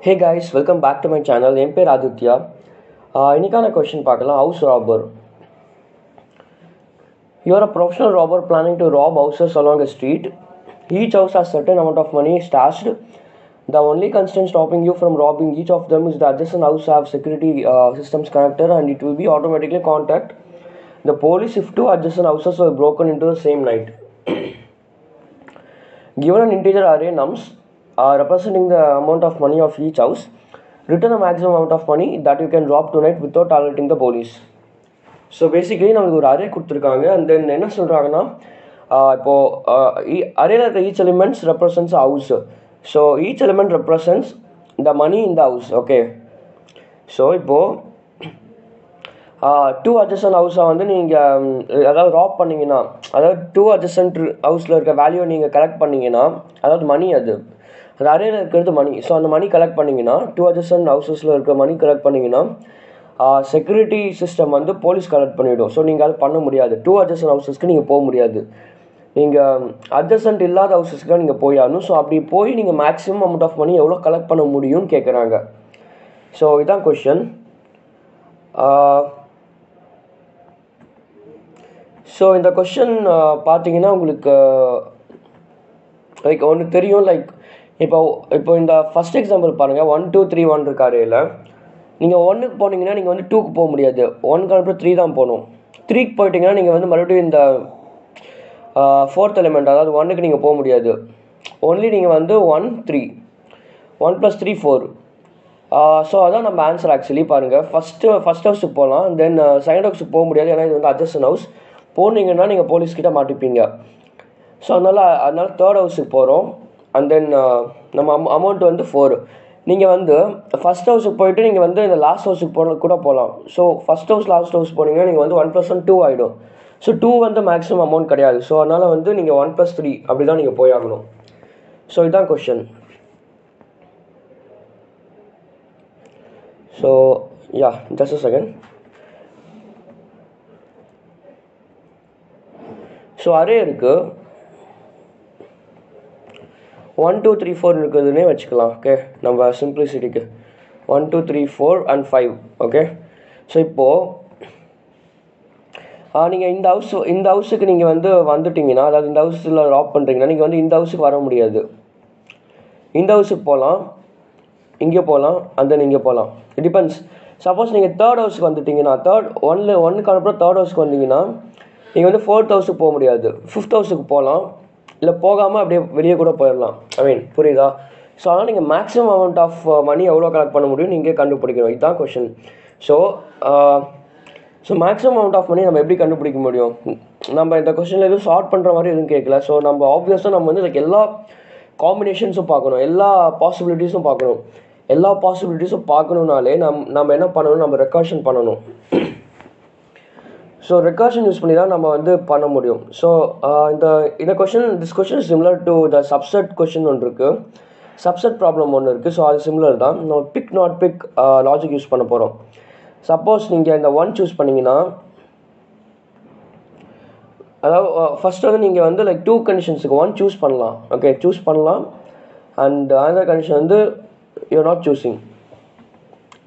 Hey guys, welcome back to my channel. என் பேர் ஆதித்யா. இன்னைக்கான question பார்க்கலாம். House ராபர். You are a professional robber planning to rob houses along a street. Each house has certain amount of money stashed. The only constraint stopping you from robbing each of them is the adjacent house have security systems connected and it will be automatically contact the police if two adjacent houses were broken into the same night. Given an integer array nums representing the amount of money of each house, return a maximum amount of money that you can rob tonight without alerting the police. So basically நமக்கு ஒரு array கொடுத்துருக்காங்க. And then என்ன சொல்கிறாங்கன்னா, இப்போது அரேல இருக்க each elements represents house. So each element represents the money in the house. Okay, so இப்போது two adjacent ஹவுஸை வந்து நீங்கள் அதாவது ராப் பண்ணிங்கன்னா, அதாவது டூ அட்ஜசன்ட் ஹவுஸில் இருக்க வேல்யூ நீங்கள் கலெக்ட் பண்ணிங்கன்னா, அதாவது மணி அது அரேல இருக்கிறது மணி. ஸோ அந்த மணி கலெக்ட் பண்ணிங்கன்னா, டூ அட்ஜசன்ட் ஹவுசஸில் இருக்க மணி கலெக்ட் பண்ணிங்கன்னா செக்யூரிட்டி சிஸ்டம் வந்து போலீஸ் கலெக்ட் பண்ணிவிடும். ஸோ நீங்கள் அது பண்ண முடியாது. டூ அட்ஜசன்ட் ஹவுசஸ்க்கு நீங்கள் போக முடியாது. நீங்கள் அட்ஜசன்ட் இல்லாத ஹவுசஸ்க்கு நீங்கள் போய் ஆகணும். ஸோ அப்படி போய் நீங்கள் மேக்ஸிமம் அமௌண்ட் ஆஃப் மணி எவ்வளோ கலெக்ட் பண்ண முடியும்னு கேட்குறாங்க. ஸோ இதுதான் கொஷின். ஸோ இந்த கொஷின் பார்த்தீங்கன்னா உங்களுக்கு லைக் ஒன்று தெரியும். லைக் இப்போ இந்த ஃபஸ்ட் எக்ஸாம்பிள் பாருங்கள். 1 2 3 1 இருக்கா அரேல. நீங்கள் 1க்கு போனீங்கன்னா நீங்கள் வந்து 2க்கு போக முடியாது. 1க்கு அப்புறம் 3 தான் போகணும். 3க்கு போயிட்டீங்கன்னா நீங்கள் வந்து மறுபடியும் இந்த ஃபோர்த் எலிமெண்ட் அதாவது 1க்கு நீங்கள் போக முடியாது. ஒன்லி நீங்கள் வந்து 1 3 1 + 3 4. ஸோ அதான் நம்ம ஆன்சர். ஆக்சுவலி பாருங்கள், ஃபஸ்ட் ஹவுஸுக்கு போகலாம், தென் செகண்ட் ஹவுஸுக்கு போக முடியாது. ஏன்னா இது வந்து அட்ஜஸ்டன் ஹவுஸ். போனீங்கன்னா நீங்கள் போலீஸ்கிட்ட மாட்டிப்பீங்க. ஸோ அதனால் தேர்ட் ஹவுஸுக்கு போகிறோம். அண்ட் தென் நம்ம அமௌண்ட் வந்து 4. நீங்கள் வந்து ஃபஸ்ட் ஹவுஸுக்கு போயிட்டு நீங்கள் வந்து இந்த லாஸ்ட் ஹவுஸுக்கு கூட போகலாம். So first house last house போனீங்கன்னா நீங்கள் வந்து 1 + 1 2 ஆகிடும். ஸோ 2 வந்து மேக்ஸிமம் அமௌண்ட் கிடையாது. ஸோ அதனால் வந்து நீங்கள் 1 + 3 அப்படி தான் நீங்கள் போய் ஆகணும். ஸோ இதுதான் question. So yeah, just a second. So array இருக்குது, 1 2 3 4 இருக்குதுன்னே வச்சுக்கலாம். ஓகே, நம்ம சிம்பிளிசிட்டிக்கு 1 2 3 4 and 5. ஓகே, ஸோ இப்போது நீங்கள் இந்த ஹவுஸுக்கு நீங்கள் வந்து வந்துட்டிங்கன்னா, அதாவது இந்த ஹவுஸில் ராப் பண்ணுறீங்கன்னா நீங்கள் வந்து இந்த ஹவுஸுக்கு வர முடியாது. இந்த ஹவுஸுக்கு போகலாம், இங்கே போகலாம், அந்த இங்கே போகலாம். It depends. சப்போஸ் நீங்கள் தேர்ட் ஹவுஸுக்கு வந்துட்டிங்கன்னா, ஒன்றுக்கு அப்புறம் தேர்ட் ஹவுஸுக்கு வந்தீங்கன்னா நீங்கள் வந்து ஃபோர்த் ஹவுஸுக்கு போக முடியாது. ஃபிஃப்த் ஹவுஸுக்கு போகலாம், இல்லை போகாமல் அப்படியே வெளியே கூட போயிடலாம். புரியுதா? ஸோ அதனால் நீங்கள் மேக்ஸிமம் அமௌண்ட் ஆஃப் மணி எவ்வளோ கலெக்ட் பண்ண முடியும் நீங்கள் கண்டுபிடிக்கணும். இதுதான் question. So maximum amount of money நம்ம எப்படி கண்டுபிடிக்க முடியும்? நம்ம இந்த கொஷனில் எதுவும் ஷார்ட் பண்ணுற மாதிரி எதுவும் கேட்கல. ஸோ நம்ம ஆப்வியஸாக நம்ம வந்து லைக் எல்லா காம்பினேஷன்ஸும் பார்க்கணும், எல்லா பாசிபிலிட்டிஸும் பார்க்கணும். எல்லா பாசிபிலிட்டிஸும் பார்க்கணுன்னாலே நம்ம என்ன பண்ணணும், நம்ம ரெக்கார்ஷன் பண்ணணும். ஸோ ரெக்கார்ஷன் யூஸ் பண்ணி தான் நம்ம வந்து பண்ண முடியும். So this question is similar to the subset question ஒன்று இருக்குது, சப்செட் ப்ராப்ளம் ஒன்று இருக்குது. ஸோ அது சிமிலர் தான். நம்ம pick not pick logic use பண்ண போகிறோம். சப்போஸ் நீங்கள் இந்த 1 சூஸ் பண்ணிங்கன்னா, அதாவது ஃபஸ்ட்டு வந்து நீங்கள் வந்து லைக் 2 கண்டிஷன்ஸுக்கு 1 சூஸ் பண்ணலாம். ஓகே, சூஸ் பண்ணலாம். அண்ட் அதர் கண்டிஷன் வந்து you are not choosing.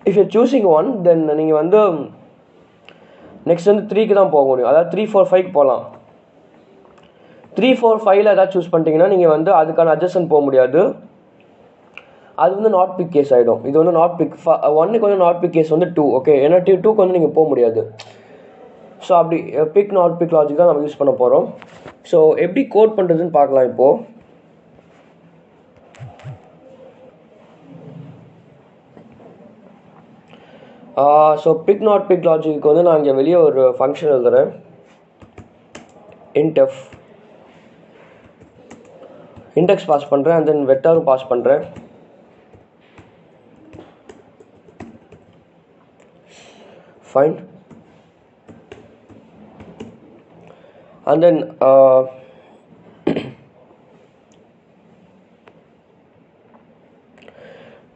If you choosing 1 then நீங்கள் வந்து நெக்ஸ்ட் வந்து 3க்கு தான் போக முடியும். அதாவது 3 4 5க்கு போகலாம். 3 4 5ல் ஏதாவது சூஸ் பண்ணிட்டீங்கன்னா நீங்கள் வந்து அதுக்கான அட்ஜஸ்டன் போக முடியாது. அது வந்து நாட் பிக் கேஸ் ஆகிடும். இது வந்து நாட் பிக். 1க்கு வந்து நாட் பிக் கேஸ் வந்து 2. ஓகே, ஏன்னா 2க்கு வந்து நீங்கள் போக முடியாது. ஸோ அப்படி பிக் நாட் பிக் லாஜிக் தான் நம்ம யூஸ் பண்ண போகிறோம். ஸோ எப்படி கோட் பண்ணுறதுன்னு பார்க்கலாம் இப்போது. ஸோ பிக் நாட் பிக் லாஜிக்கு வந்து நான் இங்கே வெளியே ஒரு ஃபங்க்ஷன் எழுதுகிறேன். இன்டெஃப் இண்டெக்ஸ் பாஸ் பண்ணுறேன், அண்ட் தென் வெக்டரும் பாஸ் பண்ணுறேன். ஃபைன். அண்ட் தென்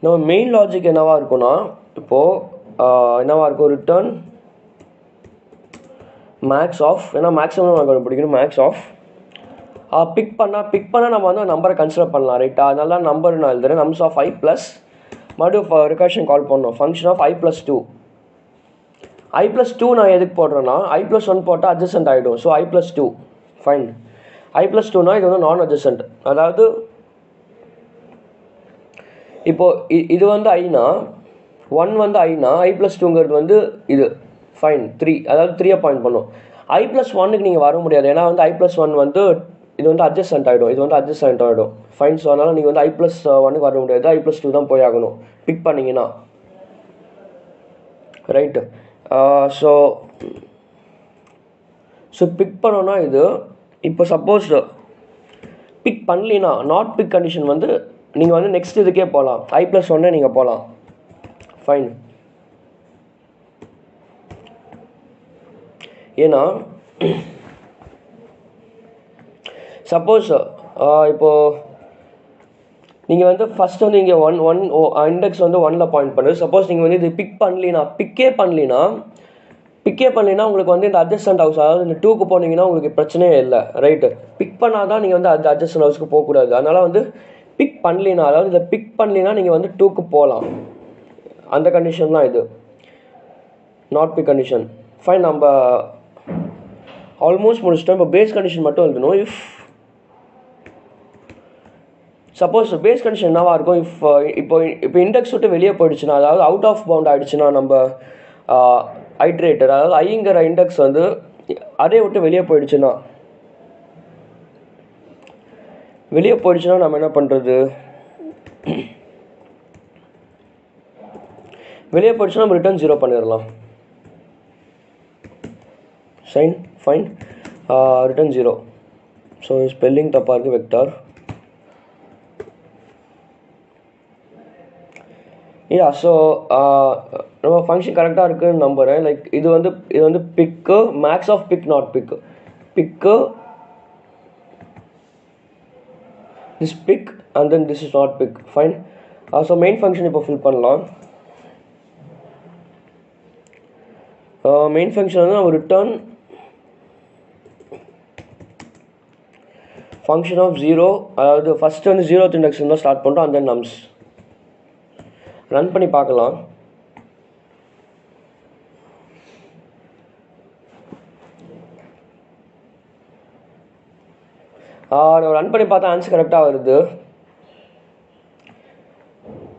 நம்ம மெயின் லாஜிக் என்னவா இருக்குன்னா, இப்போது என்னவா இருக்கும், ரிட்டர்ன் மேக்ஸ் ஆஃப், ஏன்னா மேக்ஸிமம் நம்ம கண்டுபிடிக்கணும். மேக்ஸ் ஆஃப் பிக் பண்ணால் நம்ம வந்து நம்பரை கன்சிடர் பண்ணலாம். ரைட்டா? அதனால நம்பர் நான் எழுதுறேன். நம்ஸ் ஆஃப் 5 + மறுபடியும் ரெக்கர்ஷன் கால் பண்ணணும். Function of i+2. i+2 நான் எதுக்கு போடுறேன்னா i+1 போட்டால் அட்ஜசன்ட் ஆகிடும். So i+2 fine. i+2னா இது வந்து நான் அட்ஜசன்ட். அதாவது இப்போது இது வந்து ஐனா 1 வந்து ஐனா i+2ங்கிறது வந்து இது ஃபைன் 3, அதாவது 3 பாயிண்ட் பண்ணும். i+1க்கு நீங்கள் வர முடியாது, ஏன்னா வந்து i+1 வந்து இது வந்து அட்ஜசன்ட் ஆகிடும், இது வந்து அட்ஜசன்ட் ஆகிடும் ஃபைன். ஸோ அதனால் நீங்கள் வந்து i+1க்கு வர முடியாது, i+2 தான் போய் ஆகணும் பிக் பண்ணிங்கன்னா, ரைட்டு. ஸோ பிக் பண்ணோன்னா இது இப்போ சப்போஸ் பிக் பண்ணலினா நாட் பிக் கண்டிஷன் வந்து நீங்கள் வந்து நெக்ஸ்ட் இதுக்கே போகலாம், i+1 நீங்கள் போகலாம் ஃபைன். ஏன்னா சப்போஸ் இப்போது நீங்கள் வந்து ஃபஸ்ட் வந்து இங்கே ஒன் இண்டெக்ஸ் வந்து 1ல் பாயிண்ட் பண்ணுது. சப்போஸ் நீங்கள் வந்து இது பிக்கே பண்ணலினா உங்களுக்கு வந்து இந்த அட்ஜஸ்டன்ட் ஹவுஸ், அதாவது இந்த 2க்கு போனீங்கன்னா உங்களுக்கு பிரச்சனையே இல்லை, ரைட்டு. பிக் பண்ணால் தான் நீங்கள் வந்து அந்த அட்ஜஸ்டன்ட் ஹவுஸ்க்கு போகக்கூடாது. அதனால் வந்து பிக் பண்ணலினா, அதாவது இதை பிக் பண்ணலினா நீங்கள் வந்து 2க்கு போகலாம், அந்த கண்டிஷன் தான் இது நாட் பிக் கண்டிஷன் ஃபைன். நம்ம ஆல்மோஸ்ட் முடிச்சிட்டோம். இப்போ பேஸ் கண்டிஷன் மட்டும் எழுதணும். இஃப் சப்போஸ் பேஸ் கண்டிஷன் என்னவாக இருக்கும், இப்போ இண்டெக்ஸ் விட்டு வெளியே போயிடுச்சுன்னா, அதாவது அவுட் ஆஃப் பவுண்ட் ஆகிடுச்சுன்னா, நம்ம ஐட்ரேட்டர் அதாவது ஐங்கிற இண்டெக்ஸ் வந்து அரே விட்டு வெளியே போயிடுச்சுன்னா நம்ம என்ன பண்ணுறது, வெளியே போயிடுச்சுன்னா நம்ம ரிட்டர்ன் 0 பண்ணிடலாம். Fine return 0. ஸோ ஸ்பெல்லிங் தப்பாக இருக்குது, வெக்டார். ஸோ நம்ம ஃபங்க்ஷன் கரெக்டாக இருக்குதுன்னு நம்புகிறேன். லைக் இது வந்து பிக்கு, மேக்ஸ் ஆஃப் பிக் நாட் பிக்கு this pick and then this is not pick, fine. So main function இப்போ fill பண்ணலாம். மெயின் ஃபங்க்ஷன் வந்து நம்ம ரிட்டர்ன் ஃபங்க்ஷன் ஆஃப் 0, அதாவது ஃபஸ்ட்டு வந்து 0th இண்டெக்ஸ் தான் ஸ்டார்ட் பண்ணுறோம், and then nums. ரன் பண்ணி பார்க்கலாம். நம்ம ரன் பண்ணி பார்த்தா ஆன்சர் கரெக்டாக வருது.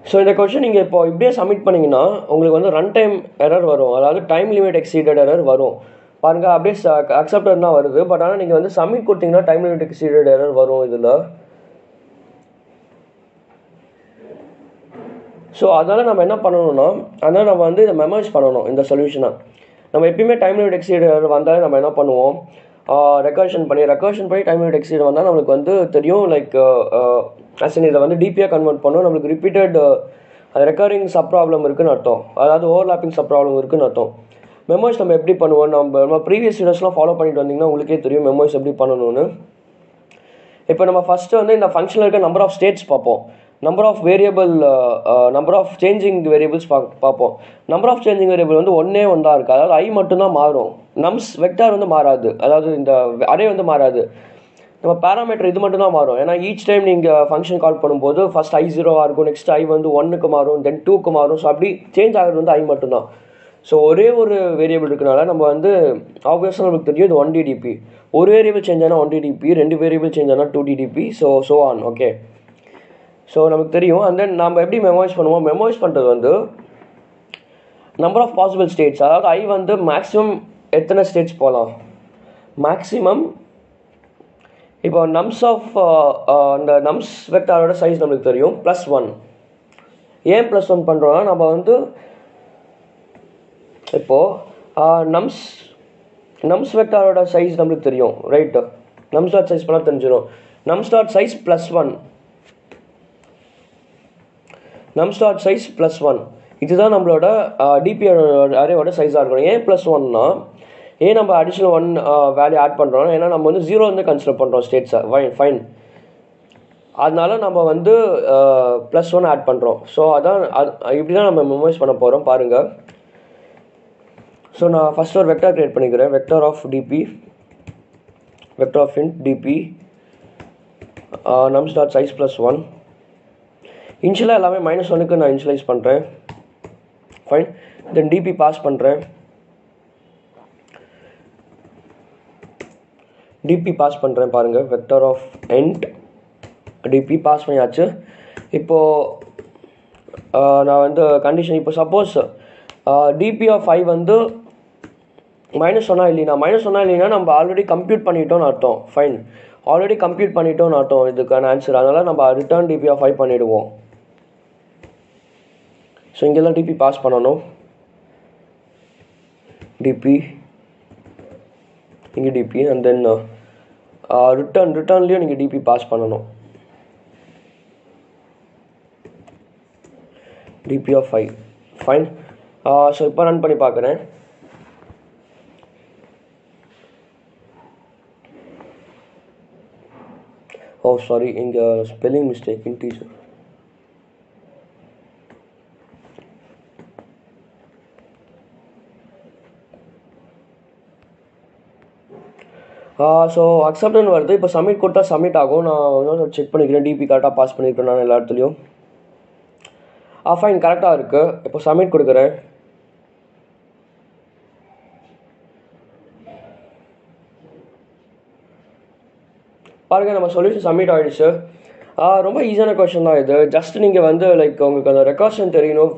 ஸோ இந்த கொஸ்டின் நீங்கள் இப்போ இப்படியே சப்மிட் பண்ணிங்கன்னா உங்களுக்கு வந்து ரன் டைம் எரர் வரும், அதாவது டைம் லிமிட் எக்ஸீடட் எரர் வரும் பாருங்கள். அப்படியே அக்செப்டட் தான் வருது, பட் ஆனால் நீங்கள் வந்து சப்மிட் கொடுத்தீங்கன்னா டைம் லிமிட் எக்ஸீடட் எரர் வரும் இதில். ஸோ அதனால் நம்ம என்ன பண்ணணும்னா, அதனால் நம்ம வந்து இதை மெமரைஸ் பண்ணணும் இந்த சொல்யூஷனை. நம்ம எப்பயுமே டைம் லிமிட் எக்ஸீடட் எரர் வந்தாலே நம்ம என்ன பண்ணுவோம், ரெக்கர்ஷன் பண்ணி டைம் லிமிட் எக்ஸீட் வந்தால் நம்மளுக்கு வந்து தெரியும். லைக் ஆக்சுவலி இதை வந்து டிபியாக கன்வெர்ட் பண்ணணும். நம்மளுக்கு ரிப்பீட்டட் ரெக்கரிங் சப் ப்ராப்ளம் இருக்குதுன்னு அர்த்தம், அதாவது ஓவர்லாப்பிங் சப் ப்ராப்ளம் இருக்குதுன்னு அர்த்தம். மெமோஸ் நம்ம எப்படி பண்ணுவோம், நம்ம ப்ரீவியஸ் வீடியோஸ்லாம் ஃபாலோ பண்ணிட்டு வந்தீங்கன்னா உங்களுக்கே தெரியும் மெமோஸ் எப்படி பண்ணணும்னு. இப்போ நம்ம ஃபஸ்ட்டு வந்து இந்த ஃபங்க்ஷனில் இருக்க நம்பர் ஆஃப் ஸ்டேட்ஸ் பார்ப்போம், நம்பர் ஆஃப் சேஞ்சிங் வேரியபிள்ஸ் பார்ப்போம். நம்பர் ஆஃப் சேஞ்சிங் வேரியபிள் வந்து ஒன்றே ஒன்றா இருக்குது, அதாவது ஐ மட்டும்தான் மாறும், நம்ஸ் வெக்டார் வந்து மாறாது, அதாவது இந்த அரே வந்து மாறாது. நம்ம பேராமீட்டர் இது மட்டும் தான் மாறும், ஏன்னா ஈச் டைம் நீங்கள் ஃபங்க்ஷன் கால் பண்ணும்போது ஃபஸ்ட் i 0 இருக்கும், நெக்ஸ்ட் i வந்து 1க்கு மாறும், தென் 2க்கு மாறும். ஸோ அப்படி சேஞ்ச் ஆகிறது வந்து i மட்டும்தான். ஸோ ஒரே ஒரு வேரியபிள் இருக்கனால நம்ம வந்து ஆப்வியஸாக நமக்கு தெரியும் இது 1 DDP. ஒரு வேரியபிள் சேஞ்ச் ஆனால் 1 DDP, 2 வேரியபிள் சேஞ்ச் ஆனால் 2 DDP, so on. Okay, so நமக்கு தெரியும். அண்ட் தென் நம்ம எப்படி மெமோரைஸ் பண்ணுவோம், மெமோரைஸ் பண்ணுறது வந்து நம்பர் ஆஃப் பாசிபிள் ஸ்டேட்ஸ், அதாவது ஐ வந்து மேக்ஸிமம் எத்தனை ஸ்டேட்ஸ் போகலாம், மேக்ஸிமம். இப்போ நம்ஸ் ஆஃப் அந்த நம்ஸ் வெக்டாரோட சைஸ் நம்மளுக்கு தெரியும் +1. ஏன் +1 பண்ணுறோன்னா நம்ம வந்து இப்போது நம்ஸ் வெக்டாரோட சைஸ் நம்மளுக்கு தெரியும், ரைட்டு. நம்ஸ் டாட் சைஸ் பண்ணால் தெரிஞ்சிடும். நம்ஸ் டாட் சைஸ் +1 இதுதான் நம்மளோட டிபி அரேவோட சைஸாக இருக்கணும். ஏன் +1னா, ஏன் நம்ம அடிஷ்னல் 1 வேல்யூ ஆட் பண்ணுறோம், ஏன்னா நம்ம வந்து 0 வந்து கன்சிடர் பண்ணுறோம் ஸ்டேட்ஸை, ஃபைன். அதனால நம்ம வந்து +1 ஆட் பண்ணுறோம். ஸோ அதான் இப்படி தான் நம்ம மெமரைஸ் பண்ண போகிறோம் பாருங்கள். ஸோ நான் ஃபஸ்ட் ஒரு வெக்டார் க்ரியேட் பண்ணிக்கிறேன், vector of int dp nums dot size +1. இனிஷியலாக எல்லாமே -1க்கு நான் இனிஷியலைஸ் பண்ணுறேன். ஃபைன். தென் டிபி பாஸ் பண்ணுறேன். டிபி பாஸ் பண்ணுறேன் பாருங்கள். Vector of end DP pass பண்ணியாச்சு. இப்போது நான் வந்து கண்டிஷன் இப்போ சப்போஸ் டிபி ஆஃப் 5 வந்து -1 இல்லைன்னா நம்ம ஆல்ரெடி கம்ப்யூட் பண்ணிட்டோம்னு அர்த்தம். ஃபைன். ஆல்ரெடி கம்ப்யூட் பண்ணிட்டோம்னு அர்த்தம் இதுக்கான ஆன்சர். அதனால் நம்ம ரிட்டர்ன் டிபி ஆஃப் 5 பண்ணிவிடுவோம். ஸோ இங்கெல்லாம் டிபி பாஸ் பண்ணணும். டிபி இங்கே டிபி அண்ட் தென் ரிட்டர்ன்லேயும் நீங்கள் டிபி பாஸ் பண்ணணும். DP of 5. ஃபைன். ஸோ இப்போ ரன் பண்ணி பார்க்குறேன். ஓ சாரி, இங்கே spelling mistake in teacher. So அக்செப்ட்னு வருது. இப்போ சப்மிட் கொடுத்தா சப்மிட் ஆகும். நான் செக் பண்ணிக்கிறேன் டிபி கரெக்டாக பாஸ் பண்ணிக்கிறேன் நான் எல்லா இடத்துலையும். ஃபைன், கரெக்டாக இருக்குது. இப்போ சப்மிட் கொடுக்குறேன். பாருங்கள், நம்ம சொல்யூஷன் சப்மிட் ஆகிடுச்சு. ரொம்ப ஈஸியான கொஷின் தான் இது. ஜஸ்ட் நீங்கள் வந்து லைக் உங்களுக்கு அந்த ரெக்கார்ஷன் தெரியணும்.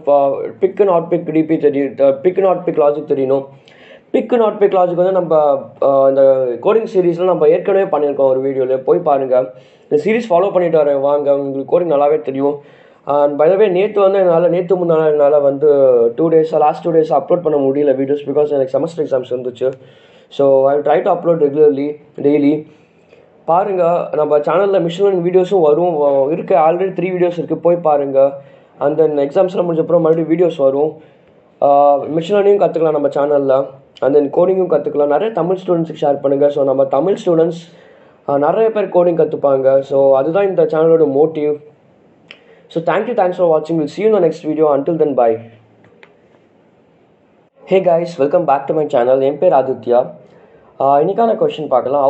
பிக் நாட் பிக் டிபி தெரியும், பிக் நாட் பிக் லாஜிக் தெரியணும். பிக் நாட் பிக் லாஜிக் வந்து நம்ம இந்த கோடிங் சீரீஸில் நம்ம ஏற்கனவே பண்ணியிருக்கோம் ஒரு வீடியோவில், போய் பாருங்கள். இந்த சீரீஸ் ஃபாலோ பண்ணிட்டு வரேன் வாங்க, உங்களுக்கு கோடிங் நல்லாவே தெரியும். அண்ட் பை த வே நேற்று முன்னாள் என்னால் வந்து லாஸ்ட் 2 days அப்லோட் பண்ண முடியல வீடியோஸ், பிகாஸ் எனக்கு செமஸ்டர் எக்ஸாம்ஸ் இருந்துச்சு. So I try to upload regularly, daily. பாருங்கள், நம்ம சேனலில் மிஷின் லேர்னிங் வீடியோஸும் வரும் இருக்குது. ஆல்ரெடி 3 வீடியோஸ் இருக்குது, போய் பாருங்கள். அண்ட் தென் எக்ஸாம்ஸ்லாம் முடிஞ்சப்பறம் மறுபடியும் வீடியோஸ் வரும். மிஷின் லேர்னிங்கும் கற்றுக்கலாம் நம்ம சேனலில். அண்ட் தென் கோடிங்கும் கற்றுக்கலாம். நிறைய தமிழ் ஸ்டூடெண்ட்ஸுக்கு ஷேர் பண்ணுங்கள். ஸோ நம்ம தமிழ் ஸ்டூடெண்ட்ஸ் நிறைய பேர் கோடிங் கற்றுப்பாங்க. ஸோ அதுதான் இந்த சேனலோட மோட்டிவ். ஸோ தேங்க்ஸ் ஃபார் வாட்சிங். Will see you in the next video. Until then, bye. Hey guys, welcome back to my channel. என் பேர் ஆதித்யா. இன்னைக்கான கொஸ்டின் பார்க்கலாம்.